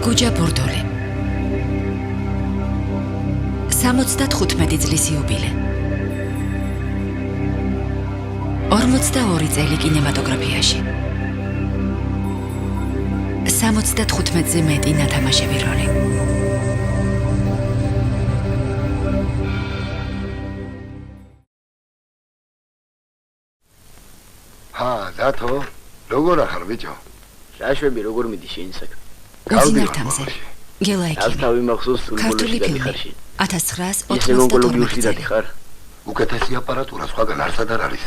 გუჯა ბურდული 75 წლის იუბილე 42 წელი კინემატოგრაფიაში 75-ზე მეტი ნათამაშები როლი დათო, როგორ ახარ ბიჭო? შაშვები როგორ მიდის შენი საქმე? უძინართამზე გელა ექიმი ასთავი მახსოვს ქართული სულმოლოში ფილმი ხარში 1992 წელი ხარ უკეთესი აპარატურა სხვაგან არსად არ არის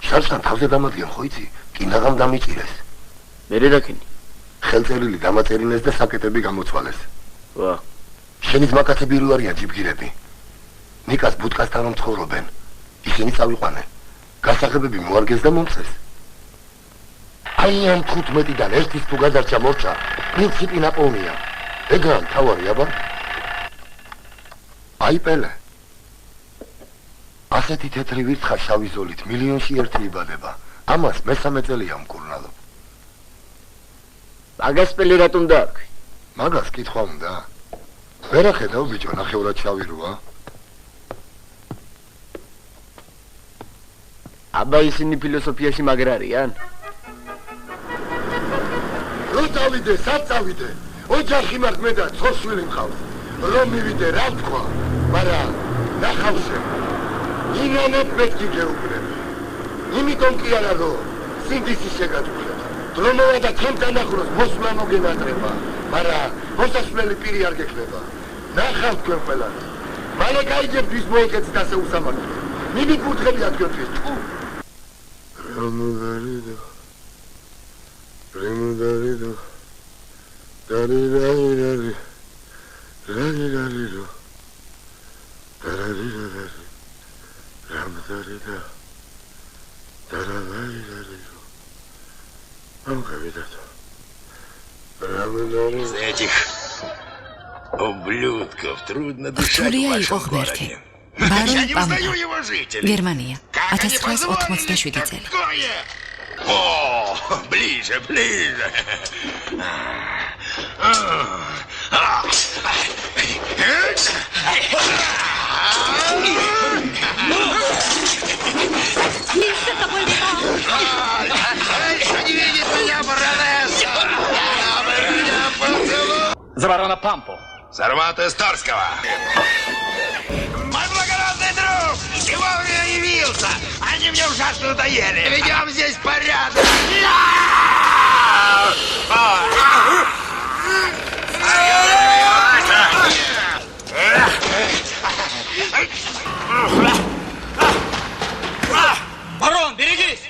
შარშან თავზე დამატიან ხო იცი? კინაღამ დამიჭირეს მერე დაკენი ხელწერილი დამაწერინეს და საკეტები გამოცვალეს ვა შენი ძმაკაცები რო არიან ჯიბგირები ნიკას ბუტკასთან რომ ცხოვრობენ ისინი წავიყვანენ გასაღებები მოარგეს და მომწეს აი ამ 15-დან ერთის თუ გადარჩა მორჩა პრინციპი ნაპოვნია ეგრან თავარი აბა აი პელე ასეთი თეთრი ვირთხა შავი ზოლით მილიონში ერთი იბადება ამას მესამე წელია მკურნალობ მაგას პელე რატომ დააქვი მაგას კითხვა უნდა ვერ ახედავ ბიჭო ნახევრად შავი როა აბა ისინი ფილოსოფიაში მაგარ არიან რო წავიდე სად წავიდე ოჯახი მაქვს მე და ცოშვილი მყავს რომ მივიდე რა თქვა მაგრამ ნახავსე ინანებ მეთქი გეუბნები იმიტომ კი არა რომ სინდისი შეგატყვია დრომოვა და ჩემთან ახლოს მოსვლა მოგენატრება მაგრამ მოსასვლელი პირი არ გექნება ნახავთ თქვენ ყველანი მალე გაიგებთ ვის მოეკეცით ასე უსამართლო მიმიკურთხებია თქვენთვის თუ Ramudarido, Ramudarido, Darirarido, Rarirarido, Dararirarido, Ramudarido, Dararirarido. Амка-видато. Ramudarido. Из этих ублюдков трудно дышать в вашем городе. Я не узнаю его жителей. Германия. 1987 წელი. О, ближе, ближе. Не видит меня, баронесса. За барона Пампу За Армата Эсторского. Мой благородный друг, ты вовремя явился. Они мне ужасно надоели. Ведем здесь порядок. Барон, берегись!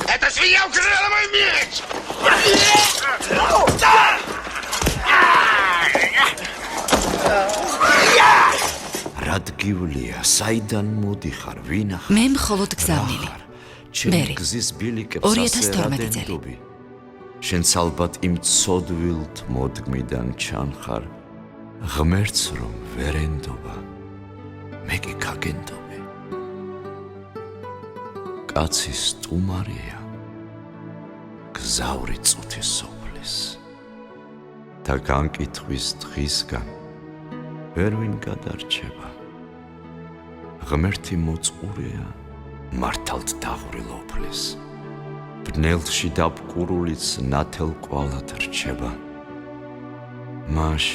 Эта свинья украла мой меч! რადგივლია საიდან მოდიხარ ვინ ახარ მე მხოლოდ გზავნილი ჩემი გზის ბილიკებს 2012 წელი შენც ალბათ იმ ცოდვილთ მოდგმიდან ჩანხარ ღმერთს რომ ვერენდობა მე კი გაგენდობი კაცი სტუმარია გზავრი წუთის სოფლის და განკითხვის დღისგან ვერვინ გადარჩება ღმერთი მოწყურეა მართალთ დაღვრილოფლის ბნელში დაბკურულიც ნათელ კვალად რჩება მაშ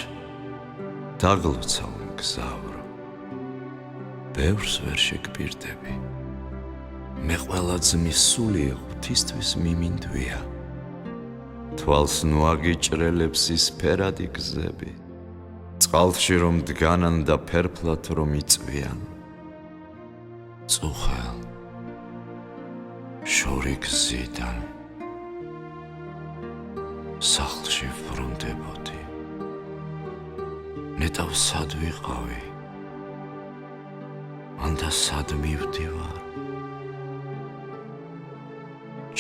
დაგლოცავ მგზავრო ბევრს ვერ შეგპირდები მე ყველა ძმის სული ღვთისთვის მიმინდვია თვალს ნუაგიჭრელებს ის ფერადი გზები წყალში რომ დგანან და ფერფლად რომ იწვიან წუხელ შორი გზიდან სახლში ვრუნდებოდი ნეტავ სად ვიყავი ანდა სად მივდივარ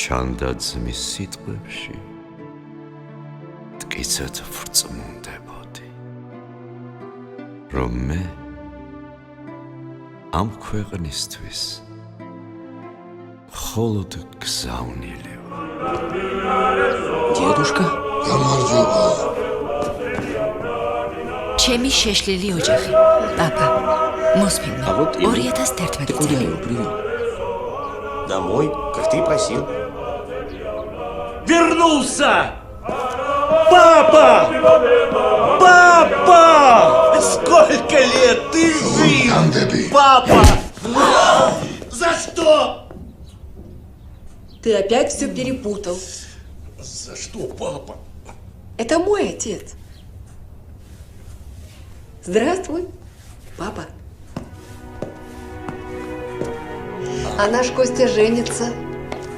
ჩანდა ძმის სიტყვებში მტკიცედ ვრწმუნდებოდი რომ მე ამ ქვეყნისთვის მხოლოდ გზავნილი ვარ. დედუშკა, გამარჯობა. ჩემი შეშლილი ოჯახი. პაპა. Мосфильме. 2011 წელი. Привет. Домой, как ты и просил. Вернулся! Папа! Папа! Сколько лет ты жив? Папа! За что? Ты опять все перепутал. За что, папа? Это мой отец. Здравствуй, папа. А наш Костя женится.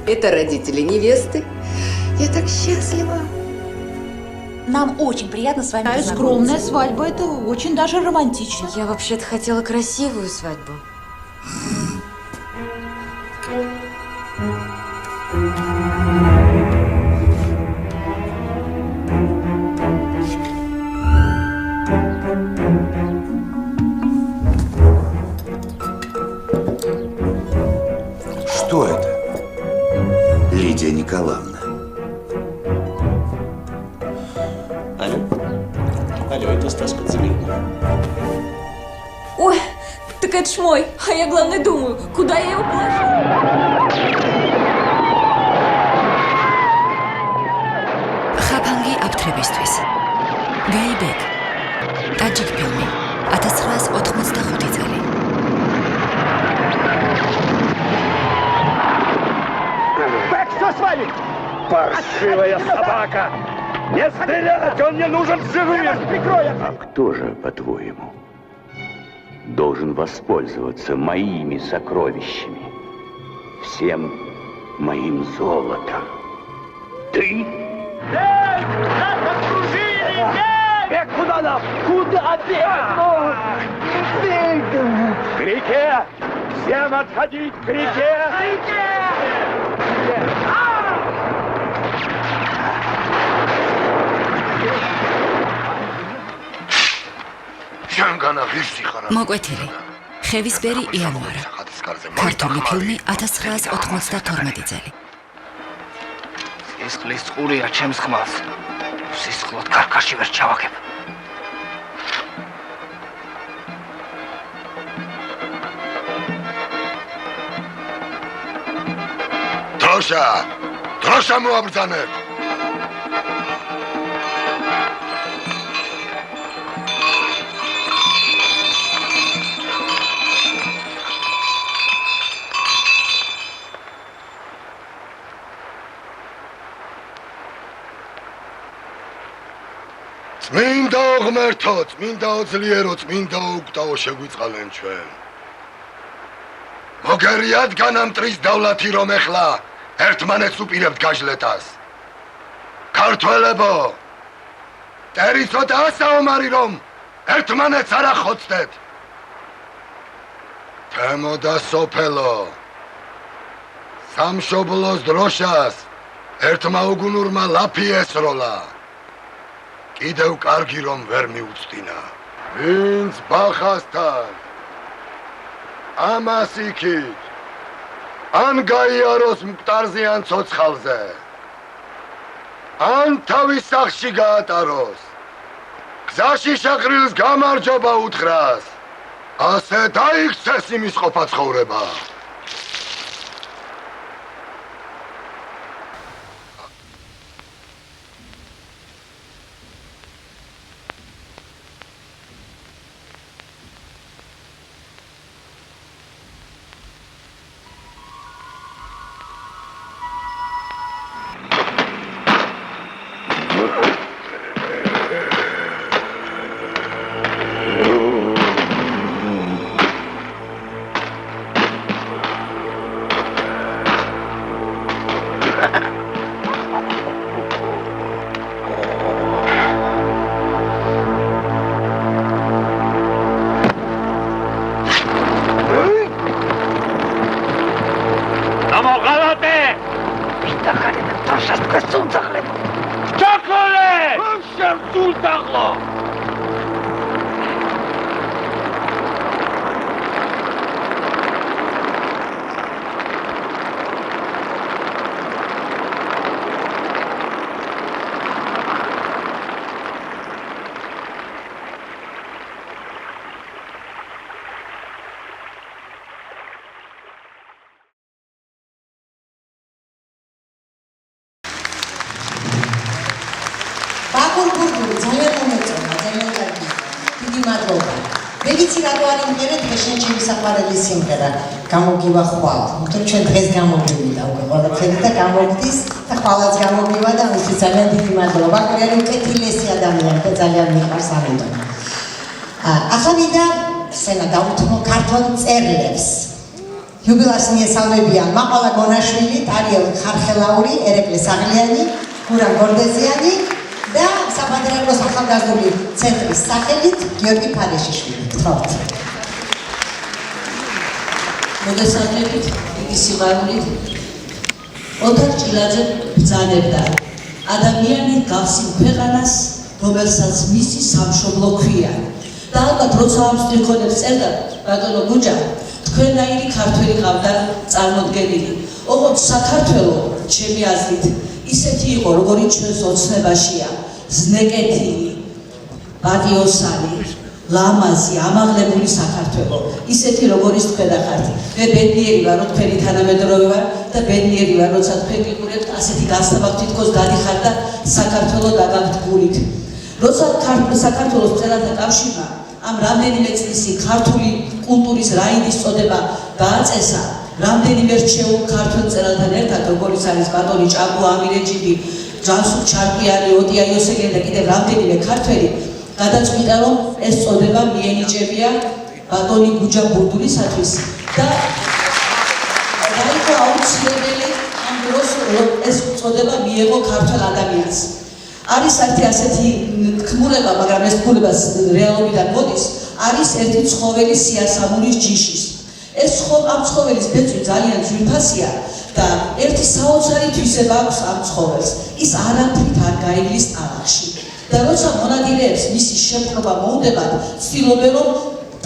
Это родители невесты. Я так счастлива. Нам очень приятно с вами познакомиться. Скромная свадьба – это очень даже романтично. Я вообще-то хотела красивую свадьбу. Что это? Лидия Николаевна. Алло? Алло, это Стас Подзаберный. Ой, так это ж мой. А я, главное, думаю, куда я его положу? ხაფანგი აფთრებისთვის. გაიბეკ. ტაჯიკ ფილმი. 1985 წელი. Так, что с вами? Паршивая собака! Не стрелять, он мне нужен живым! Прикроет! А кто же, по-твоему, должен воспользоваться моими сокровищами, всем моим золотом? Ты? Эй! Нас окружили! Эй! Куда нам? Куда бег? К реке! Всем отходить к реке! К реке! მოკვეთილი. ხევისბერი იანვარა. ქართული ფილმი 1992 წელი. სისხლის წყურია ჩემს ხმალს. სისხლოდ კარკაში ვერ ჩავაგებ. დროშა მოაბრძანეთ. წმინდა ღმერთო, წმინდა ძლიერო, წმინდა უგტაო შეგვიწყალენ ჩვენ. მოგერიადგან ამ ტრის დავლათი რომ ეხლა ერთმანეთს უპირებთ გაჟლეტას. ქართველებო, ტერი ცოტა ასაომარი რომ ერთმანეთს არ ახოცდეთ. თემო და სოფელო, სამშობლოს დროშას ერთმა უგუნურმა ლაფი ესროლა. კიდევ კარგი რომ ვერ მიუწდინა. ვინც ბახასთან ამას იქით ან გაიაროს მკვდარზე ან ცოცხალზე, ან თავის სახლში გაატაროს, გზაში შაყრილს გამარჯობა უთხრას, ასე დაიქცეს იმის ყოფა ცხოვრება. გურგური ძალიან მომეწონა, ძალიან კარგი. დიდი მადლობა. მე ვიცი რატო არ იმღერეთ დღეშენ ჩემი საყვარელი სიმღერა გამოგივა ხვალ. იმიტომ ჩვენ დღეს გამოვივიდა უკვე ყველაფერი და გამოგდის და ხვალაც გამოგივა და ამისთვის ძალიან დიდი მადლობა. ყველა უკეთილესი ადამიანი და ძალიან მიყვარს ამიტომ. ახლა მინდა სცენა დავუთმო ქართულ მწერლებს. იუბილეას მიესალმებიან მაყალა გონაშვილი, ტარიელ ხარხელაური, ერეკლე საღლიანი, გურამ გორდეზიანი და საფადრეოს ახალგაზრდული ცენტრის სახელით გიორგი ფარეშიშვილი. გთხოვთ. მოგესალმებით, დიდი სიყვარულით. ოთარ ჭილაძე ბრძანებდა ადამიანი გავსים ქვეყანას, რომელსაც მისი სამშობლო ქვია. და ალბათ როცა ამ სტიქონებს წერდა ბატონო გუჯა, თქვენნაირი ქართველი ყავდა წარმოდგენილი. ოღონდ საქართველო, ჩემი აზრით, ისეთი იყო, როგორიც ჩვენს ოცნებაშია, ზნეკეთილი, პატიოსანი, ლამაზი, ამაღლებული საქართველო, ისეთი როგორიც თქვენ ხართ. მე ბედნიერი ვარ, რომ თქვენი თანამედროვე ვარ და ბედნიერი ვარ, როცა თქვენ გიყურებთ ასეთი გასაბათ თითქოს გადიხართ და საქართველო დაგაგთ გულით. როცა საქართველოს მწერალთა კავშირმა ამ რამდენიმე წლისი ქართული კულტურის რაინდის წოდება დააწესა, რამდენიმე რჩეულ ქართულ მწერალთან ერთად, როგორიც არის ბატონი ჭაბუ ამირეჯიბი, ჯანსუღ ჩარკვიანი, ოტია იოსეგიანი და კიდევ რამდენიმე ქართველი, გადაწყვიტა, რომ ეს წოდება მიენიჭებია ბატონი გუჯა ბურდულისათვის და იყო აუცილებელი ამ დროს ეს წოდება მიეღო ქართველ ადამიანს. არის ერთი ასეთი თქმულება, მაგრამ ეს თქმულება რეალობიდან მოდის, არის ერთი ცხოველი სიასამურის ჯიშის. ამ ცხოველის ბეწვი ძალიან ძვირფასია და ერთი საოცარი თვისება აქვს ამ ცხოველს. ის არაფრით არ გაივლის ტალახში. და როცა მონადირეებს მისი შემკრობა მოუნდებათ, ცდილობენ რომ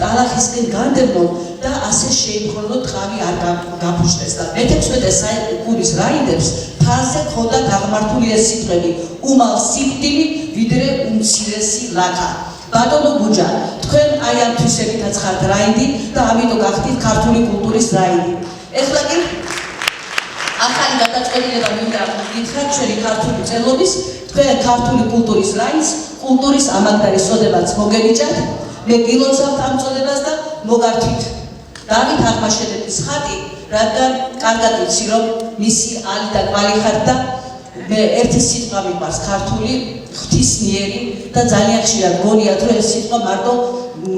ტალახისკენ განდევნონ და ასე შეიმხნელონ ტყავი არ გაფუშტეს და მე-16 საუკუნის რაინდებს ფარზე ქონდა დაღმართული ეს სიტყვები: უმალ სიკვდილი, ვიდრე უმცირესი ლაქა. ბატონო გუჯა, თქვენ აი ამ თვისებითაც ხართ რაინდი და ამიტომ გახდით ქართული კულტურის რაინდი. ეხლა კი ახალი გადაწყვეტილება მინდა გითხრათ ჩვენი ქართული მწერლობის, თქვენ ქართული კულტურის რაინდს, კულტურის ამაგდარის წოდებაც მოგენიჭათ. მე გილოცავთ ამ წოდებას და მოგართვით. დავით აღმაშენებლის ხატი, რადგან კარგად ვიცი, რომ მისი ალი და კვალი ხართ და მე ერთი სიტყვა მიყვარს ქართული, ღვთისმიერი და ძალიან ხშირად გონიათ, რომ ეს სიტყვა მარტო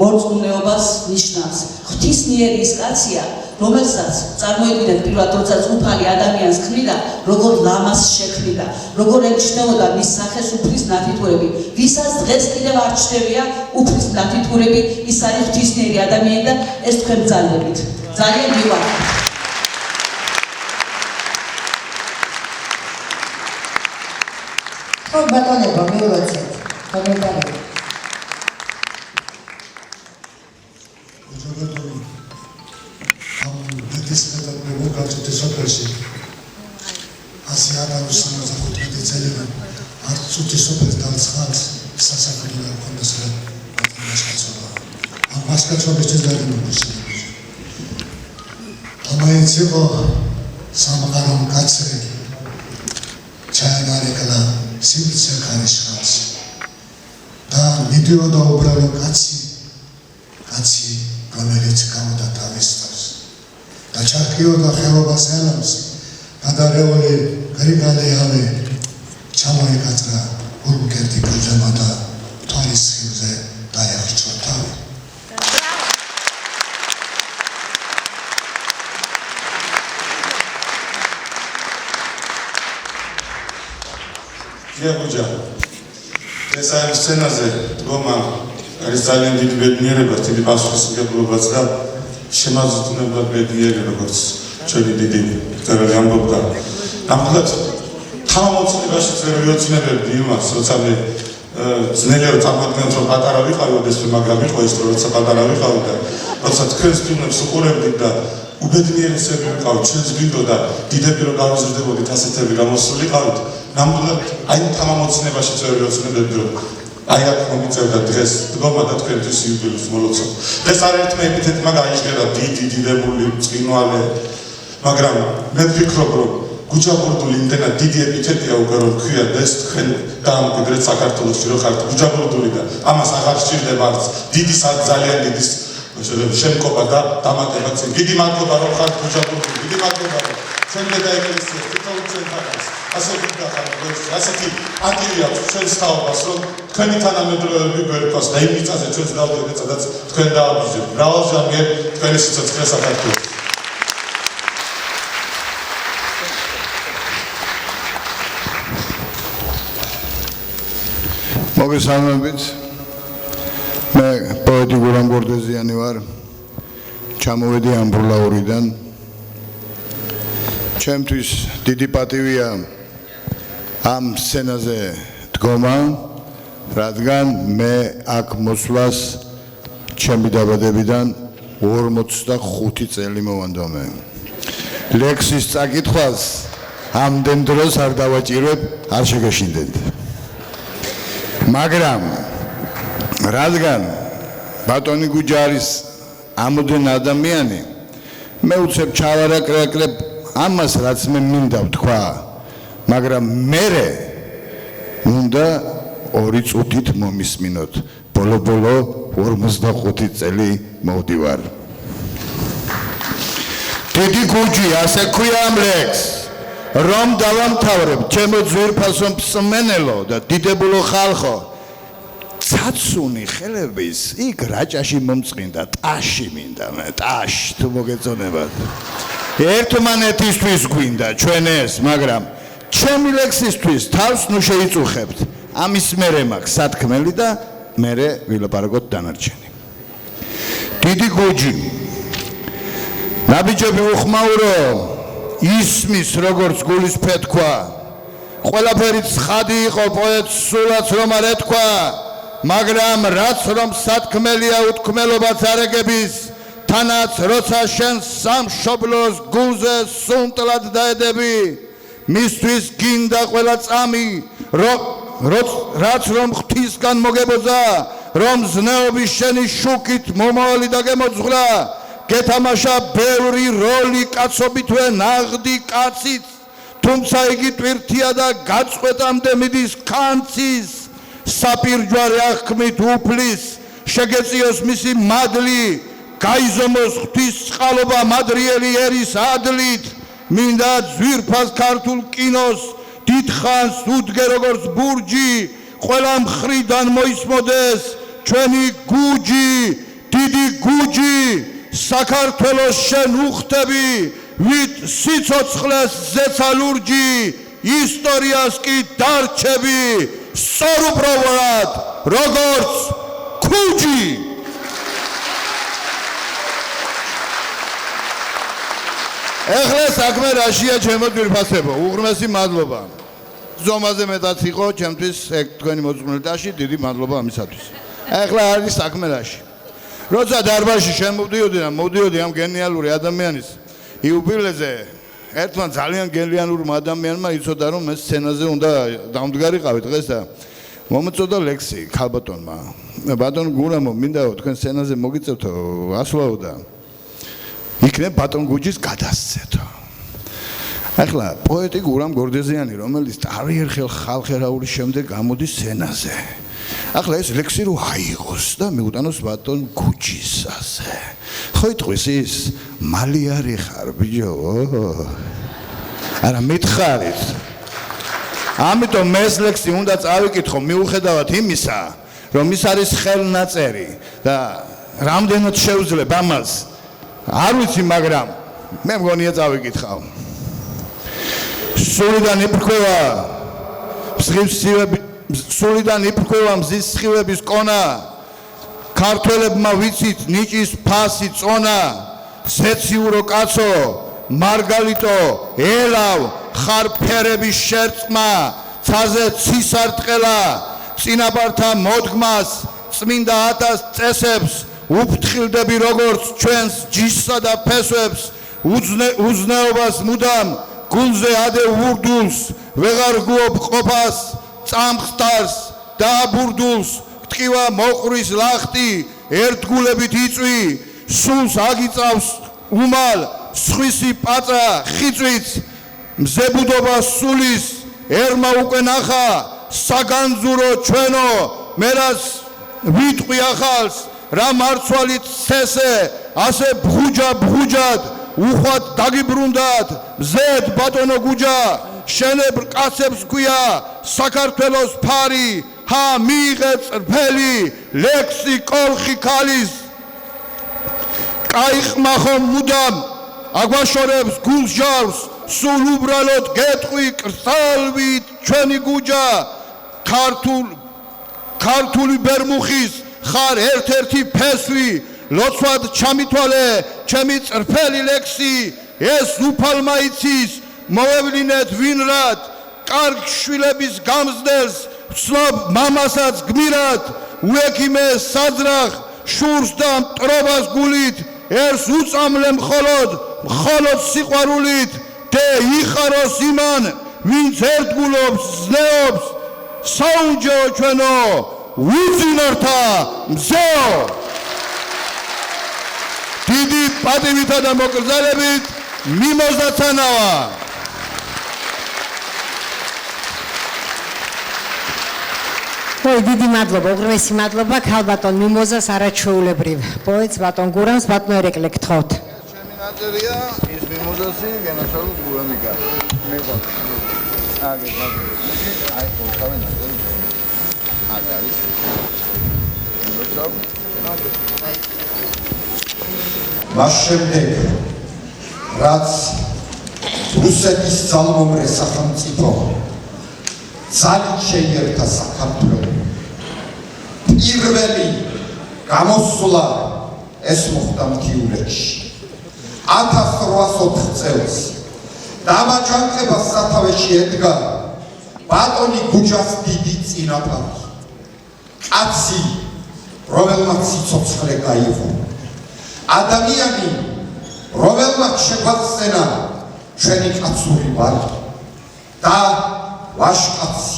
მორწმუნეობას ნიშნავს. ღვთისმიერი ის კაცია, რომელსაც წარმოედგინეთ პირველად, როდესაც უფალი ადამიანს ქმნიდა, როგორ ლამას შექმნიდა, როგორ ემჩნეოდა მის სახეს უფლის ნათითურები. ვისაც დღეს კიდევ არ ჩნდებია უფლის ნათითურები, ის არის ღვთისმიერი ადამიანი და ეს თქვენ ბრძანდებით. ძალიან მივახართ. ხო, ბატონებო, მიულოცეთ. კომენტარები. ასე არ არის 75 წელიდან არ წუთი სოფელს დაცხალს სასაქმეო კონდეს რა მასკაცობა. ამ მასკაცობის ძადები მოსწონებს. ამაიც იყო სამყარო კაცრი. ჩაიგარეკლა სივრცე ხარისხავს. და მიდიოდა უბრალო კაცი, რომელიც გამოდა თავის თავს. და ჩარქიოდა ხელობას ელამს. გადარეული გრიგალიავი ჩამოიკატრა ურგერდი გაძემა და თვალის ხილზე დაიხრჩვა თავი. გიაგუჯა, ეს ამ სცენაზე დგომა არის ძალიან დიდი ბედნიერება, დიდი პასუხისმგებლობაც და შემაძვნებლად ბედნიერი, როგორც ჩვენი დიდი მწერალი ამბობდა. ნამდვილად თავმოწონებაშიც ვერ ვიოცნებებდი იმას, როცა მე ძნელია წარმოადგენთ, რომ პატარა ვიყავი, მაგრამ იყო ის, როცა პატარა ვიყავი და როცა თქვენს ფილმებს უყურებდით და უბედნიერისები ვიყავით, ჩვენს გვინდოდა დიდები რომ გავიზრდებოდით, ასეთები გამოსულიყავით, ნამდვილად აი თავმოწონებაშიც ვერ ვიოცნებებდი, რომ აი აქ მომიწევდა დღეს დგომა და თქვენთვის იუბილეის მოლოცვა. ეს არაერთმა ეპითეტმა გაიჟღერა დიდი, დიდებული, წყინვალე, მაგრამ მე ვფიქრობ, რომ გუჯაბურდული იმდენად დიდი ეპითეტია უკვე რომ ქვია და ეს თქვენ დაამკვიდრეთ საქართველოში რომ ხართ გუჯაბურდული და ამას აღარ სჭირდება არც დიდი ძალიან დიდი შემკობა და დამატება წინ. დიდი მადლობა რომ ხართ გუჯაბურდული, დიდი მადლობა რომ ჩვენ და ეკლესია თვითონ ჩვენ ხართ ასე გიხართ ასეთი ატილი აქვს ჩვენს თაობას რომ თქვენი თანამედროვეები გვერდქვას და იმ მიწაზე ჩვენს დავდებით სადაც თქვენ დააბიჯებთ მრავალჟამიერ თქვენი სიცოცხლე საქართველოს. მოგესალმებით. მე პოეტი გურამ გორდეზიანი ვარ. ჩამოვედი ამბროლაურიდან. ჩემთვის დიდი პატივია ამ სცენაზე დგომა, რადგან მე აქ მოსვლას ჩემი დაბადებიდან 45 წელი მოვანდომე. ლექსის წაკითხვას ამდენ დროს არ დავაჭირებ, არ შეგეშინდეთ. მაგრამ რადგან ბატონი გუჯარის ამოდენ ადამიანი მე უცებ ჩავარაკრაკრებ ამას რაც მე მინდა ვთქვა მაგრამ მერე უნდა 2 წუთით მომისმინოთ ბოლო 45 წელი მოვდივარ დიდი გუჯი ასე ქვია ამ ლექსს რომ დავამთავრებ ჩემო ძვირფასო მსმენელო და დიდებულო ხალხო ცაცუნი ხელების იქ რაჭაში მომწყინდა ტაში მინდა მე ტაში თუ მოგეწონებათ ერთმანეთისთვის გვინდა ჩვენ ეს მაგრამ ჩემი ლექსისთვის თავს ნუ შეიწუხებთ ამის მერე მაქვს სათქმელი და მერე ვილაპარაკოთ დანარჩენი დიდი გუჯი ნაბიჯები უხმაურო ისმის როგორც გულის ფეთქვა ყველაფერი ცხადი იყო პოეტს სულაც რომ არ ეთქვა მაგრამ რაც რომ სათქმელია უთქმელობაც არეგების თანაც როცა შენ სამშობლოს გულზე სუნტლად დაედები მისთვის გინდა ყველა წამი რაც რომ ღვთისგან მოგებოძა რომ ზნეობის შენი შუქით მომავალი დაგემოძღვრა გეთამაშა ბევრი როლი კაცობითვე ნაღდი კაციც თუმცა იგი ტვირთია და გაწყვეტამდე მიდის ქანცის საპირჯვარე აღქმით უფლის შეგეწიოს მისი მადლი გაიზომოს ღვთის წყალობა მადრიელი ერის ადლით მინდა ძვირფას ქართულ კინოს დიდხანს უდგე როგორც ბურჯი ყველა მხრიდან მოისმოდეს ჩვენი გუჯი დიდი გუჯი საქართველოს შენ უხდები ვით სიცოცხლეს ზეცა ლურჯი ისტორიას კი დარჩები სწორუბრალად როგორც ქუჯი ეხლა საქმე რაშია ჩემო ძვირფასებო უღრმესი მადლობა ზომაზე მეტად იყო ჩემთვის ეგ თქვენი მოწმენდაში დიდი მადლობა ამისათვის ეხლა არის საქმე რაში როცა დარბაზში შემოვდიოდი ამ გენიალური ადამიანის იუბილეზე ერთმა ძალიან გენიალურმა ადამიანმა იცოდა რომ ეს სცენაზე უნდა დამდგარიყავი დღეს და მომწოდა ლექსი ქალბატონმა ბატონ გურამო მინდაო თქვენ სცენაზე მოგიწევთო ასვლაო და იქნებ ბატონ გუჯის გადასცეთო ახლა პოეტი გურამ გორდეზიანი რომელიც არიერხელ ხალხერაულის შემდეგ გამოდის სცენაზე ახლა ეს ლექსი რო აიღოს და მიუტანოს ბატონ გუჯისაზე ხო იტყვის ის მალიარი ხარ ბიჭო არა მითხარით ამიტომ ეს ლექსი უნდა წავიკითხო მიუხედავად იმისა რომ ის არის ხელნაწერი და რამდენად შეუძლებ ამას არ ვიცი მაგრამ მე მგონია წავიკითხავ სულიდან იფრქვევა მზის სხივების კონა ქართველებმა ვიცით ნიჭის ფასი წონა სეციურო კაცო მარგალიტო ელავ ხარ ფერების შერწყმა ცაზე ცისარტყელა წინაპართა მოდგმას წმინდა 1000 წესებს უფრთხილდები როგორც ჩვენს ჯიშსა და ფესვებს უზნეობას მუდამ გულზე ადევ ურდულს ვეღარ გუობ ყოფას წამხტარს და აბურდულს ტყივა მოყრის ლახტი ერთგულებით იწვი სულს აგიწავს უმალ სხვისი პაწა ხიწვიც მზებუდობა სულის ერმა უკვე ნახა საგანძურო ჩვენო მერას ვიტყვი ახალს რა მარცვალით ცესე ასე ბღუჯად უხვად დაგიბრუნდათ მზედ ბატონო გუჯა შენებ კაცებს გვია საქართველოს ფარი ჰა მიიღე წრფელი ლექსი კოლხი ქალის კაიხმახო მუდამ აგვაშორებს გულსჯავს სულ უბრალოდ გეტყვი კრწალვით ჩვენი გუჯა ქართული ბერმუხის ხარ ერთ-ერთი ფესვი ლოცვად ჩამითვალე ჩემი წრფელი ლექსი ეს უფალმა იცის მოვევლინეთ ვინრად კარგ შვილების გამზდელს ვცნობ მამასაც გმირად უექიმე საძრახ შურს და მტრობას გულით ერს უწამლე მხოლოდ სიყვარულით და იხაროს იმან ვინც ერთგულობს ზნეობს საუნჯეო ჩვენო უძინართა მზეო დიდი პატივითა და მოკრძალებით მიმოზა ცანავა დიდი მადლობა, უღრმესი მადლობა ქალბატონ მიმოზას არაჩვეულებრივ პოეტს ბატონ გურამს ბატონო ერეკლე გთხოვთ. ჩემი ნაწერია ის მიმოზასი განასწავლოს გურამიკა. მე აი ხოთავენ ნაწერი. არის. მას შემდეგ რაც რუსეთის ძალმომრე სახელმწიფო ძალით შეიერთა საქართველოს პირველი გამოსვლა ეს მოხდა მთიულეთში 1804 წელს დამაჯანყებას სათავეში ედგა ბატონი გუჯას დიდი წინაპარი კაცი რომელმაც სიცოცხლე გაიღო ადამიანი რომელმაც შეგვახსენა ჩვენი კაცური ვარი და ვაშკაცი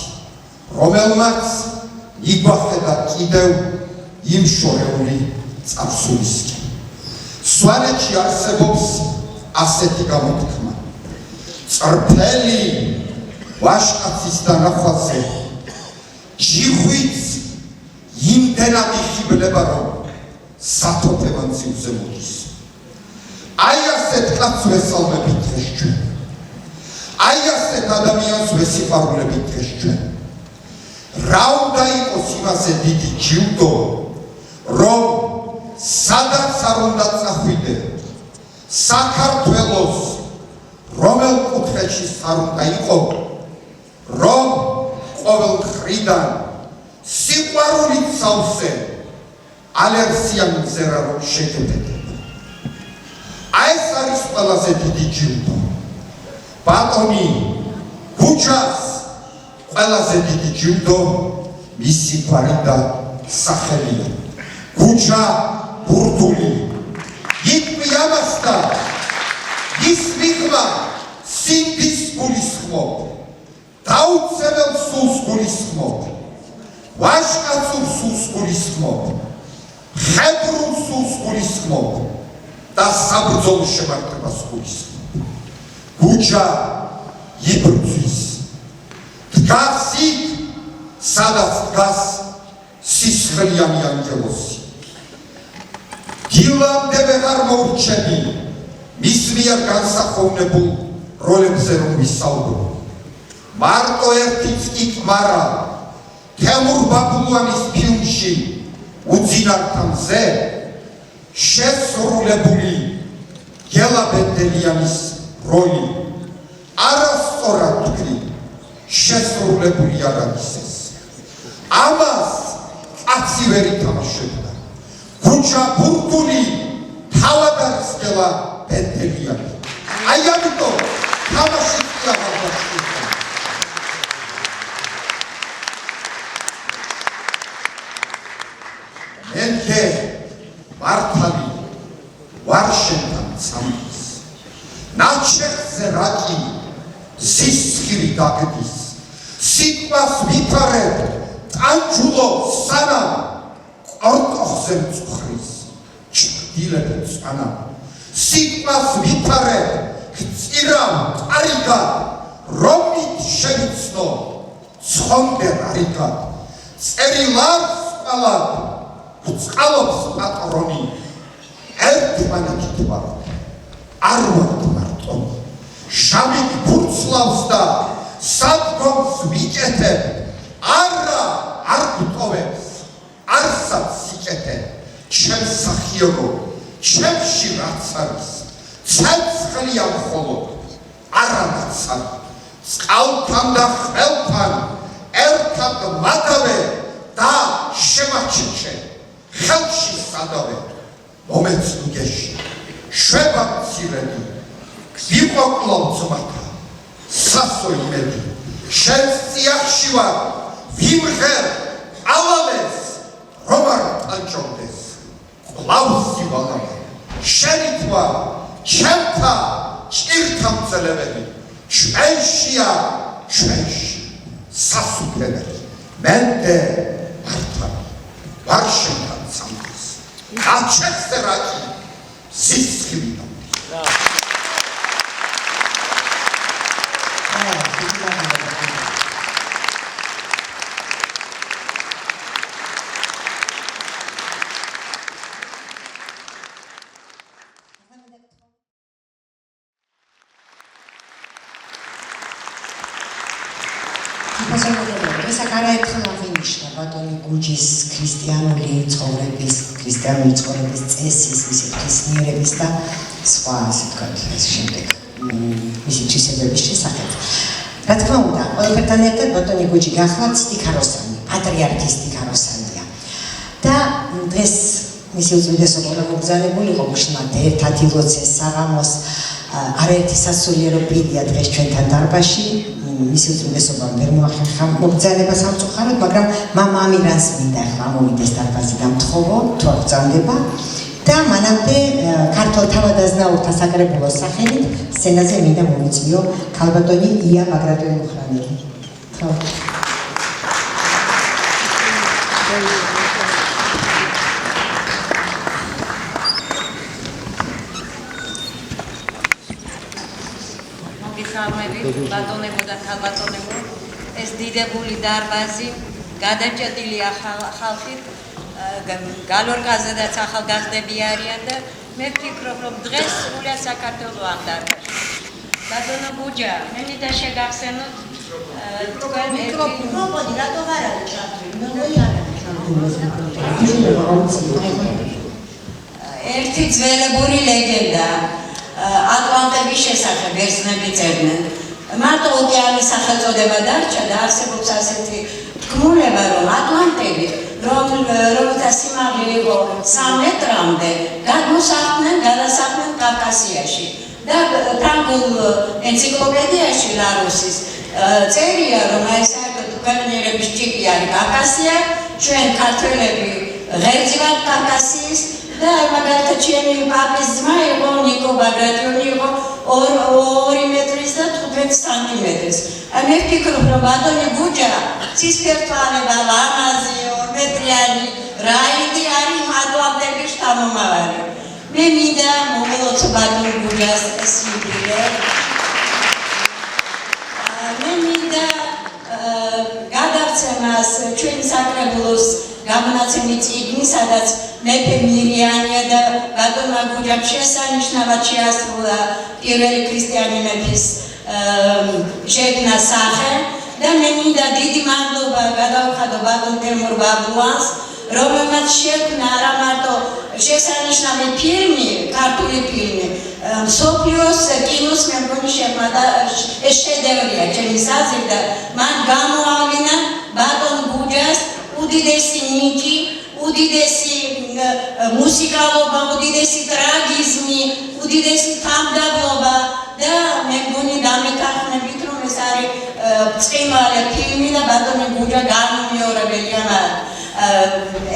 რომელმაც იგვახედა კიდევ იმ შორეული წარსულისკენ სვანეთში არსებობს ასეთი გამოთქმა წრფელი ვაშკაცის დანახვაზე ჯიხვიც იმდენად იხიბლება რომ სათოფევან ცივზე მოდის აი ასეთ კაცს ვესალმებით დღეს ჩვენ აი ასეთ ადამიანს ვესიყვარულებით დღეს ჩვენ რა უნდა იყოს იმაზე დიდი ჯილდო რომ სადაც არ უნდა წახვიდე საქართველოს რომელ კუთხეში არ უნდა იყო რომ ყოველ მხრიდან სიყვარულით სავსე ალერსია მზერა რომ შეგებედება აი ეს არის ყველაზე დიდი ჯილდო ბატონი გუჯას ყველაზე დიდი ჯილდო მისი გვარი და სახელია გუჯა ბურდული იყვი ამასთან ის მიღმა სინდის გულისხმობ დაუცებელ სულს გულისხმობ ვაშკაცურ სულს გულისხმობ ხებრულ სულს გულისხმობ და საბრძოლო შემართებას გულისხმობ გუჯა იბრძვის დგას იქ სადაც დგას სისხლიანი ანჯელოსი დილამდე ვეღარ მოვრჩები მის მიერ განსახოვნებულ როლებზე რომ ვისაუბრო მარტო ერთიც იქ-მარა თემურ ბაბულანის ფილმში უძინართა მზე შესრულებული გელა ბენდელიანის როლი არასწორად თქვი შესრულებული არ არის ეს ამას კაცი ვერ ითამაშებდა გუჯა ბურდული თავად არის გელა ბენდელიანი აი ამიტომ თამაში კი აღარ გაჩნდა მენდე მართალი ვარშენთან წამის ნაჩეხზე რაკი ზისხირი დაგდის სიტყვას ვითარებ ტანჯულო სანამ ყორტოხზე მწუხრის ჭდილებ წანა სიტყვას ვითარებ წირავ არიგად რომით შევიცნო ცხონდერ არიგად წერილარს ყალად წყალობს პატრონი ერთმანეთით ვარ არ ვარ მარტო შამით ფურცლავს და სადგომს ვიჭეთებ არა არ გტოვებს არსად სიჭეთე ჩემს სახიობო ჩემში რაც არის ცეცხლია მხოლოდ არამაცარ წყალთან და ხმელთან ერთად მატავე და შემაჩიჩე ხელში სადავე მომეცნგეში შვება მცირედი ვიყვოკლავ ძმათა სასოიმედი შენს წიაღში ვარ ვიმღერ ალალეს რომ არ ტანჭობდეს ყლავსი ვალავე შენით ვარ ჩემთა ჭირთა მცელებელი ჩვენშია ჩვენში სასუფლებელი მენდე მართა ვარ შენთან სამყაროს გაჩეხზე რაჭი სისხლიდან ბატონი გუჯის ქრისტიანული ცხოვრების წესის, მისი ქრისტიანობის და სხვა ასე ვთქვათ, შემდეგ მისი თვისებების შესახებ. რა თქმა უნდა, ყველაფერთან ერთად ბატონი გუჯი გახლავთ სტიქაროსანი, პატრიარქის სტიქაროსანია. და დღეს მისი უწმიდესობა მოგზაურებული იყო მშნად ერთად ილოცეს საღამოს არაერთი სასულიერო პირია დღეს ჩვენთან დარბაზში. მისი უწმიდესობა ვერ მოახერხა მოგზაურება სამწუხაროდ, მაგრამ მამა ამირანს მინდა ახლა ამოვიდეს დარბაზიდან მთხოვო, თუ აღწანდება და მანამდე ქართულ თავადაზნაურთა საკრებულოს სახელით სცენაზე მინდა მომიწვიო ქალბატონი ია ბაგრატელი-მუხრანელი. ბატონებო და ქალბატონებო, ეს დიდებული დარბაზი გადაჭედილია ხალხით, გალორკაზედაც ახალგაზრდები არიან და მე ვფიქრობ, რომ დღეს სრულიად საქართველო ამ დარბაზში. ბატონო გუჯა, მე მინდა შეგახსენოთ თქვენ მიკროფონი რატომ არ არის ჩართული? ერთი ძველებური ლეგენდა ატლანტების შესახებ ბერძნები წერდნენ. მარტო ოკეანის სახელწოდება დარჩა და არსებობს ასეთი თქმულება, რომ ატლანტები, რომელთა სიმაღლე იყო 3 მეტრამდე, გადასახლდნენ კავკასიაში. და ფრანგულ ენციკლოპედიაში ლარუსის წერია, რომ აი საერთოდ ქვეყნიერების ჭიქი არის კავკასია, ჩვენ ქართველები ღერძი ვართ კავკასიის და მაგალითად ჩემი პაპის ძმა იყო ნიკო ბაგრატიონი იყო 2 მეტრის და 15 სანტიმეტრის. მე ვფიქრობ, რომ ბატონი გუჯა ცისფერთვალება, ლამაზი, 2 მეტრიანი რაიდი არის ატლანტების შთამომავალი. მე მინდა მოგელოცო ბატონ გუჯას ეს იუბილე. მე მინდა გადავცემას ჩვენი საკრებულოს გამონაცემი წიგნი, სადაც მეფე მირიანია და ბატონმა გუჯამ შესანიშნავად შეასრულა პირველი ქრისტიანი მეფის შექმნა სახე და მე მინდა დიდი მადლობა გადავხადო ბატონ თემურ ბაბლუანს, რომელმაც შექმნა არა მარტო შესანიშნავი ფილმი, ქართული ფილმი, მსოფლიოს კინოს მე მგონი შექმნა და ეს შედევრია ჩემი აზრით და მან გამოავლინა ბატონ გუჯას უდიდესი ნიჭი, უდიდესი მუსიკალობა, უდიდესი ტრაგიზმი, უდიდესი თამდაბლობა და მე მგონი დამეთანხმებით, რომ ეს არის ბრწყინვალე ფილმი და ბატონი გუჯა განუმეორებელია მათ.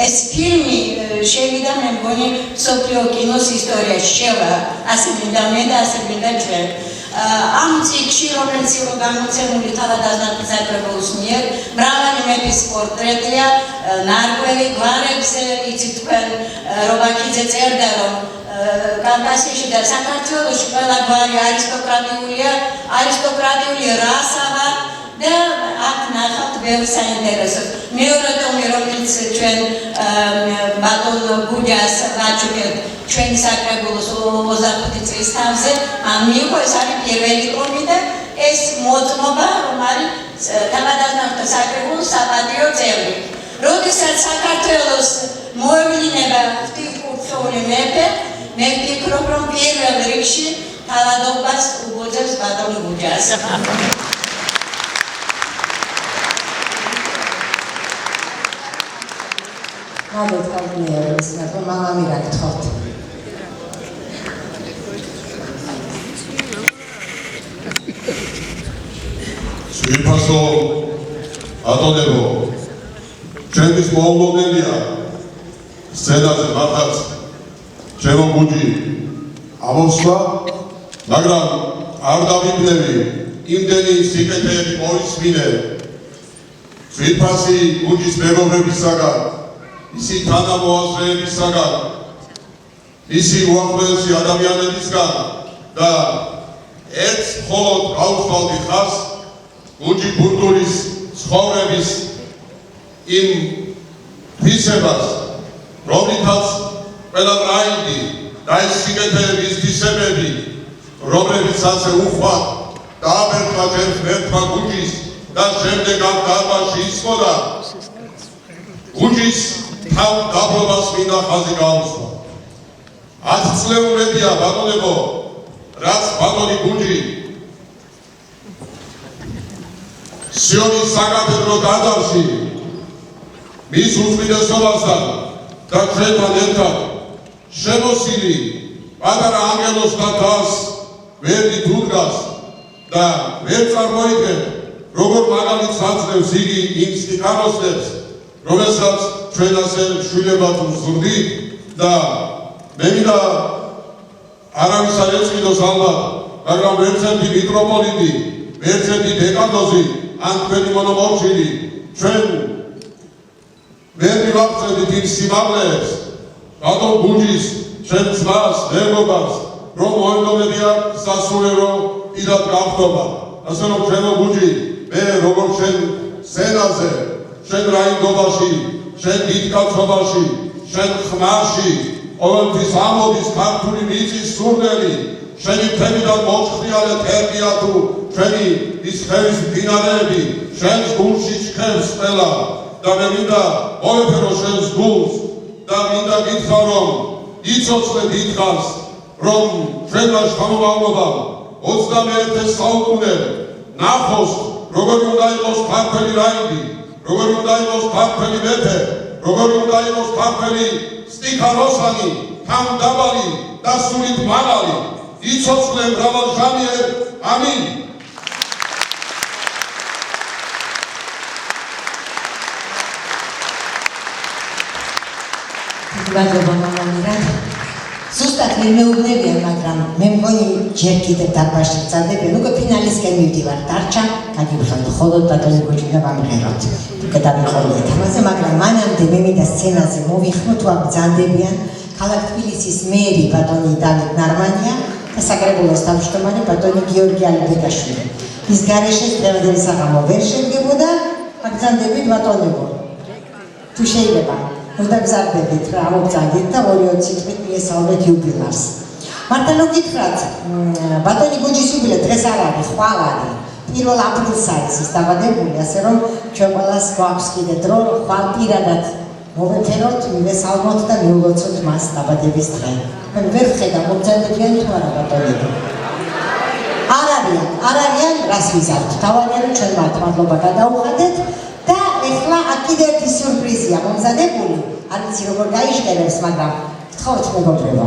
ეს ფილმი შევიდა მე მგონი მსოფლიო კინოს ისტორიაში შევა, ასე მინდა მე და ასე მინდა ჩვენ. ამ წიგნში, რომელიც იყო გამოცემული თავადაზნაურთა საკრებულოს მიერ, მრავალი მეფის პორტრეტია, ნარკვევი გვარებზე, იცით თქვენ რობაქიძე წერდა, რომ კავკასიაში და საქართველოში ყველა გვარი არისტოკრატიული რასაა და აქ ნახავთ ბევრ საინტერესოს. მეორე ტომი, რომელიც ჩვენ ბატონ გუჯას ვაჩუქებთ ჩვენი საკრებულოს 25 წლის თავზე, მიიღო, ეს არის პირველი ტომი და ეს მოწმობა, რომ არის თავადაზნაურთა საკრებულოს საპატიო წევრი. როდესაც საქართველოს მოევლინება ღვთისმშობელი მეფე, მე ვფიქრობ, რომ პირველ რიგში თავადობას უბოძებს ბატონ გუჯას. მადლობთ კალბინიერის, მაგრამ მამამი რა გთხოვთ. სვირფასო ატონებო, ჩემთვის მოულოდნელია სცენაზე მართაც ჩემო გუჯი ამოსვლა, მაგრამ არ დავიბნევი იმდენი სიკეთეები მოვისმინე სვირფასი გუჯის მეგობრებისაგან, ისი თანამოაზრეებისაგან, ისი უახლოესი ადამიანებისგან და ერთ მხოლოდ გავუსვალდი ხაზს გუჯი ბურდულის ცხოვრების იმ თვისებას, რომლითაც ყველა რაინდი და ეს სიკეთეების თვისებები, რომლებიც ასე უხვად დააბერტა ერთმა გუჯის და შემდეგ ამ დარბაზში ისმოდა, გუჯის თავ დაბლობას მინდა ხაზი გაუსვა. 10 წლეულებია ბატონებო, რაც ბატონი გუჯი სიონის საკათედრო ტაძარში მის უწმიდესობასთან და ჩვენთან ერთად შემოსილი პატარა ანგელოზთა თავს ვერ დიდუდგას და ვერ წარმოიდგენთ, როგორ მაგალითს აძლევს იგი იმ სტიქაროსნებს, რომელსაც ჩვენ ასე შვილებად ვზრდით და მე მინდა არავის არ ეწვიდოს ალბათ, მაგრამ ვერც ერთი მიტროპოლიტი, ვერც ერთი დეკადოზი ან თქვენი მონომორჩილი ჩვენ ვერ მივახცევთ იმ სიმაღლეებს, ბატონ გუჯის ჩვენ ძმას, მეგობარს, რომ მოემდობებია სასულიერო პირად გახდომა. ასე რომ ჩვენო გუჯი, მე როგორ ჩვენ სცენაზე, ჩვენ რაინდობაში, ჩვენ დიდკაცობაში, ჩვენ ხმაში, ყოველთვის ამოდის ქართული მიწის სურნელი, ჩვენი მთებიდან მოჩხრიალე თერგია თუ ჩვენი ის ხევის მდინარეები, ჩვენს გულში ჩქევს ყველა და მე მინდა მოვეფერო შენს გულს და მინდა გითხრა, რომ იცოცხლე დიდხანს, რომ ჩვენმა შთამომავლობამ 21 საუკუნე ნახოს, როგორი უნდა იყოს ქართველი რაინდი, როგორი უნდა იყოს ქართველი მეფე, როგორი უნდა იყოს ქართველი სტიქაროსანი, თავდაბალი და სულით მაღალი. იცოცხლე მრავალჟამიერ, ამინ. მადლობა მამამირად. ზუსტად ვერ მეუბნებიან, მაგრამ მე მგონი ჯერ კიდევ დარბაზში ვწარდებიან, უკვე ფინალისკენ მივდივარ, დარჩა გაგიბრალთ, მხოლოდ ბატონი გუჯი და ვამღეროთ. უკვე დავიყოლეთ ამაზე, მაგრამ მანამდე მე მინდა სცენაზე მოვიხმო, თუ აქ ბრძანდებიან ქალაქ თბილისის მერი ბატონი დავით ნარმანია და საკრებულოს თავმჯდომარე ბატონი გიორგი ალიბეკაშვილი. ის გარეშე დღევანდელი საღამო ვერ შედგებოდა, აგზანდებით ბატონებო. თუ შეიძლება მოგზარდებით რა მოგზარდით და 2-20 წუთით მიესალმეთ იუბილარს. მართლა რომ გითხრათ, ბატონი გუჯის იუბილე დღეს არ არის, ხვალ არის. 1 აპრილს არის ის დაბადებული, ასე რომ ჩვენ ყველას გვაქვს კიდე დრო, ხვალ პირადად მოვეფეროთ, მივესალმოთ და მიულოცოთ მას დაბადების დღე. მე ვერ ვხედავ მოგზარდებიან თუ არა ბატონები. არ არიან, რას ვიზარდთ. თავარია რომ ჩვენ მათ მადლობა გადაუხადეთ და ეხლა აქ კიდე ერთი სიურპრიზია მომზადებული. არ ვიცი როგორ გაიშკერებს, მაგრამ გთხოვთ მეგობრებო.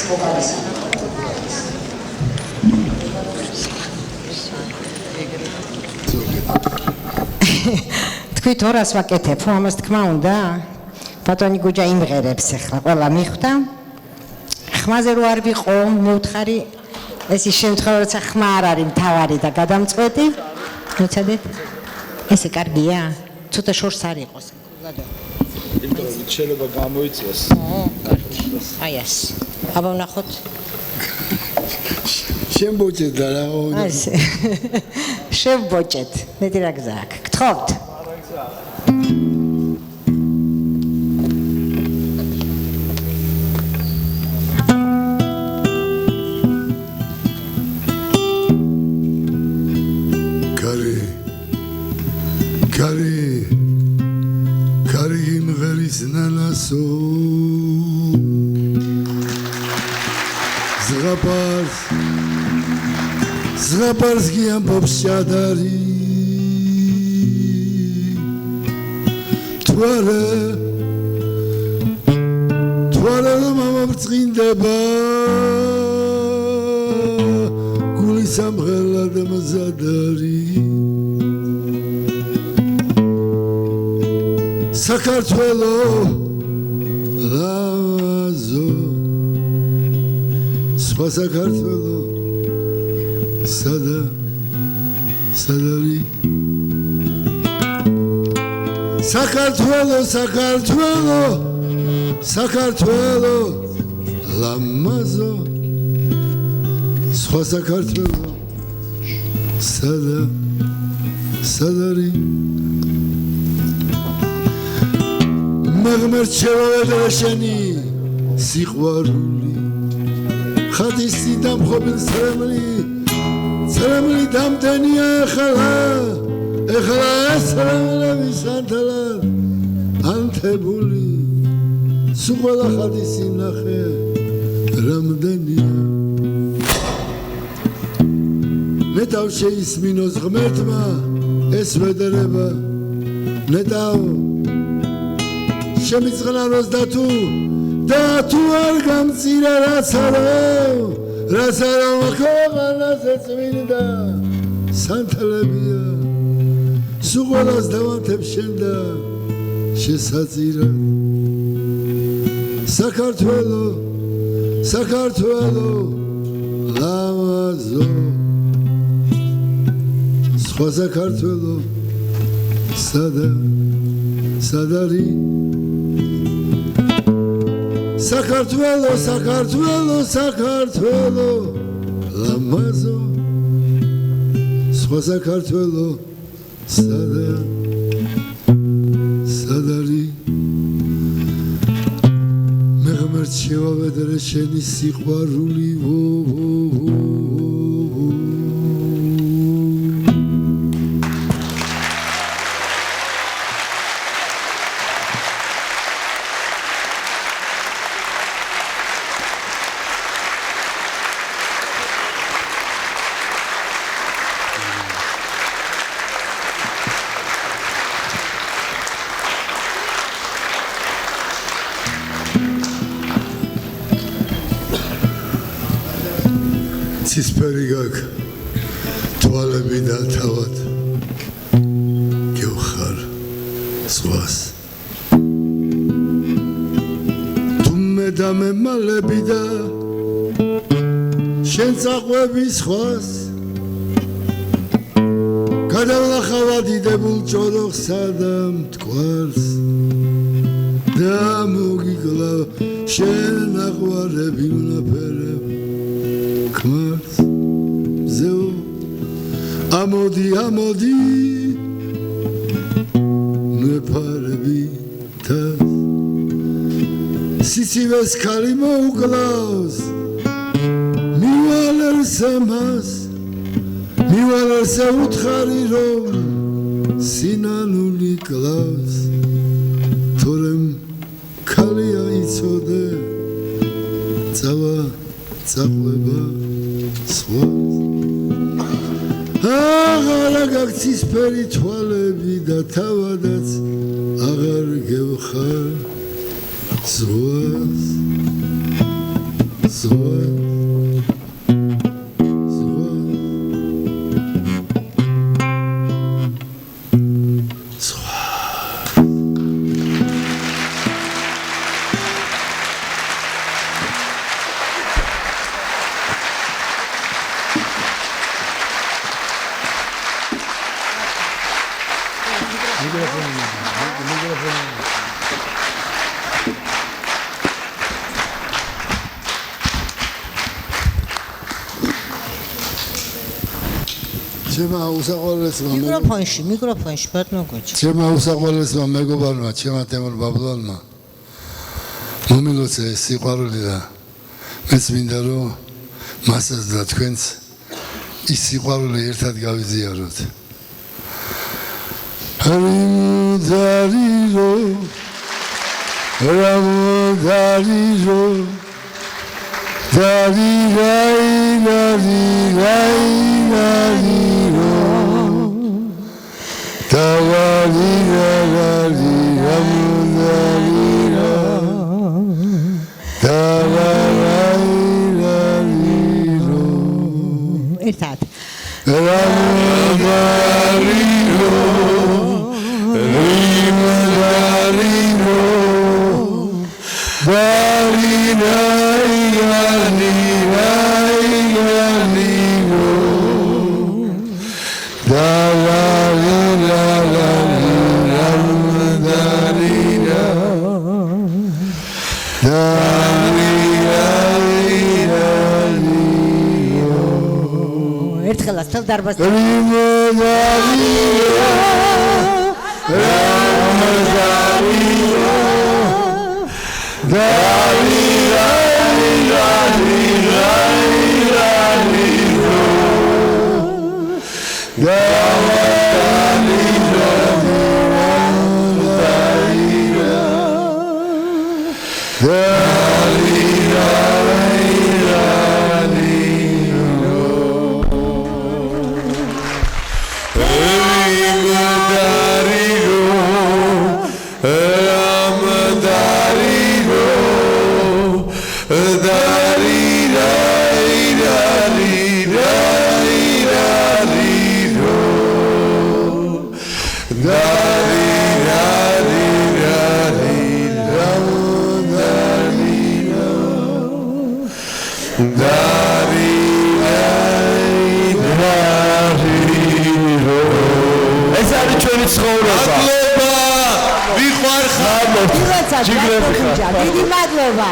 ვოკალისტი. თქვით ორას ვაკეთებ, ამას თქმა უნდა. ბატონი გუჯა იმღერებს ახლა, ყველა მიხვდა. ხმაზე რო არ ვიყო, მოვთხარი ეს ის შემთხვევა, როცა ხმა არ არის მთავარი და გადამწყვეტი. მოცადეთ? ესე კარგია? ცოტა შორს არ იყოს. იმიტომ რომ შეიძლება გამოიწვიოს. კარგი. აი ეს. აბა ვნახოთ. შემბოჭეთ და რა უნდა. ასე. შემბოჭეთ. მეტი რა გზა აქვს. გთხოვთ. Kari imgheris nanaso Zgapars gian popshadari Tuare mama btsqindeba Guli samghela da mazadari საქართველო ლავაზო სხვა საქართველო სადარი საქართველო ლამაზო სხვა საქართველო სადარი მაღმერჩევა შენი სიყვარული ხატისი დამხობილ ცრემლი დამდენია ეხლა ესრემლები სანთლად ანთებული სულ ყველა ხატისი ნახე რამდენია ნეტავ შეისმინოს ღმერთმა ეს ვედრება ნეტავ შემიწყნაროს და თუ არ გამწირა რაც არა ქვეყანაზე წმინდა სანთლებია სულ ყველას დავანთებ შენ და შესაწირად საქართველო ლამაზო სხვა საქართველო სადარი საქართველო ლამაზო სხვა საქართველო სადარი მეგმერჩევა ვედრე შენი სიყვარული ცისფერი გაქვს თვალები და თავად გევხარ სხვას თუმე და მე მალები და შენ წაყვები სხვას გადავლახავა დიდებულ ჭოროხსა და მტკვარს და მოგიგლა შენ აყვარები უნაფერებ ქმარს ზეო ამოდი მეფარები თას სიცივეს ქალი მოუკლავს მივალერს უთხარი რომ სინანული კლავს თორემ ქალია იცოდე წაყვება სხვას აღარ გაქვს ცისფერი თვალები და თავადაც აღარ გევხარ სხვას ჩემო უსაყვალესმა მიკროფონში ბატონო გოჩი ჩემო უსაყვალესმა მეგობარმა ჩემო თემურ ბაბლანმა მომილოცა ეს სიყვარული და მეც მინდა რომ მასაც და თქვენს ის სიყვარული ერთად გავიზიაროთ ერთად ერთხელაც თელ დარბაზ დიდი მადლობა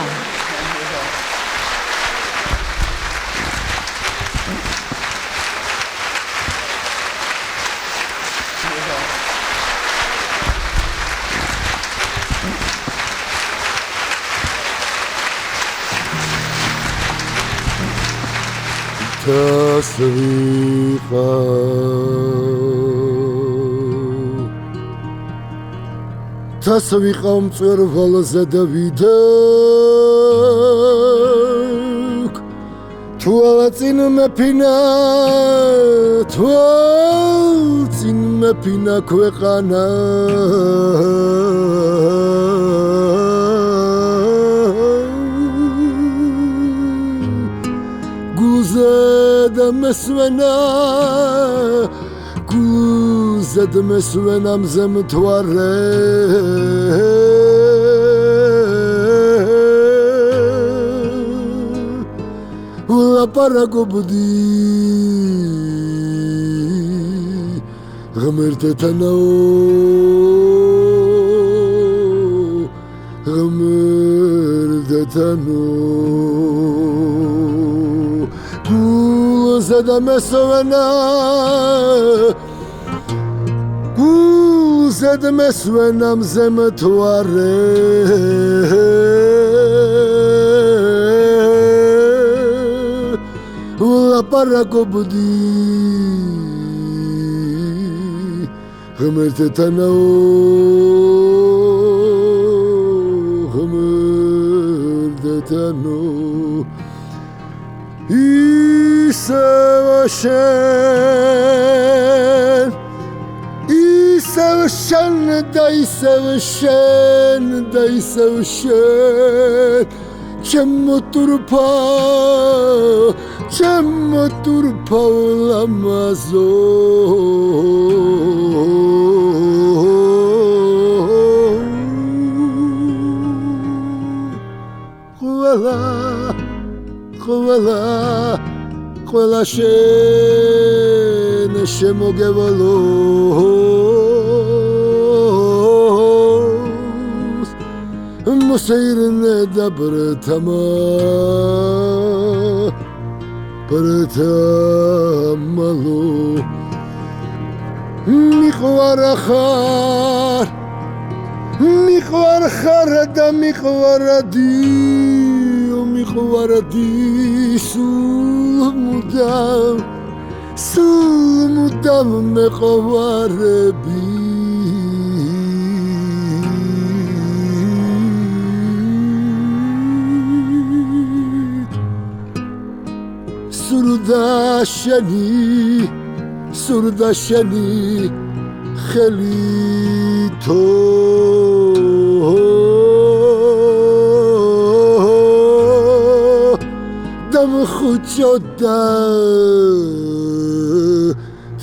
Tasvika mწვერვალ ზედავიდაკ თვალა წინ მეფინა ქვეყანა გუზედა მესვენა Zed mesvenam zemtware Ula paragobdi Gmertetanao Gmertetano Zed mesvena Zed mesvenam zemtware Ula paragobdi Gmertetanao Gmertetano Isevashen Isevashen ჩემო turpa lamazo ყველა შენ შემოგევალოს მოსეირნე და ბრთამალო მიყვარ ხარ და მიყვარადი სულ მუდამ მეყვარები სურდა შენი ხელითო დამხუჭოდა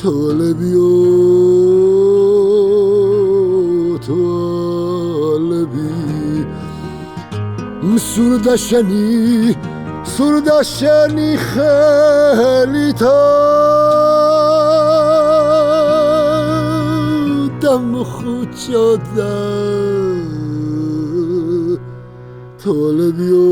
თოლებიო სურდა შენი ხელითო დამხუჭოდა თოლებიო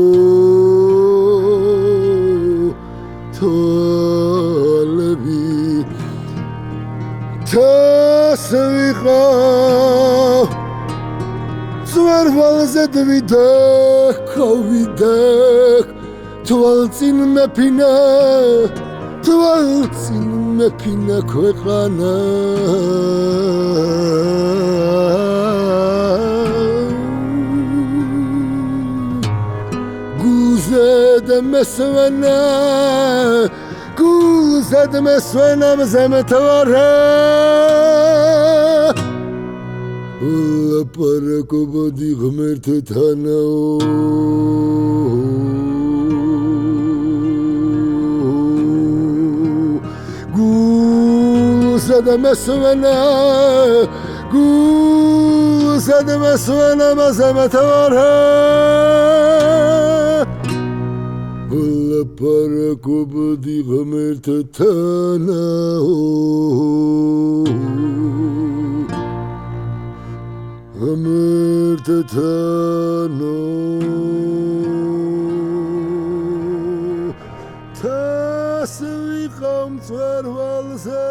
თას ვიყავ ზვერვალზე დავიდექ თვალწინ მეფინა ქვეყანა გულზედ მესვენა მზემეთვარე ლაპარაკობდი ღმერთთანაო გულზედ მესვენა მზემეთვარე ლაპარაკობდი ღმერთთანაო თას ვიყავ მწვერვალზე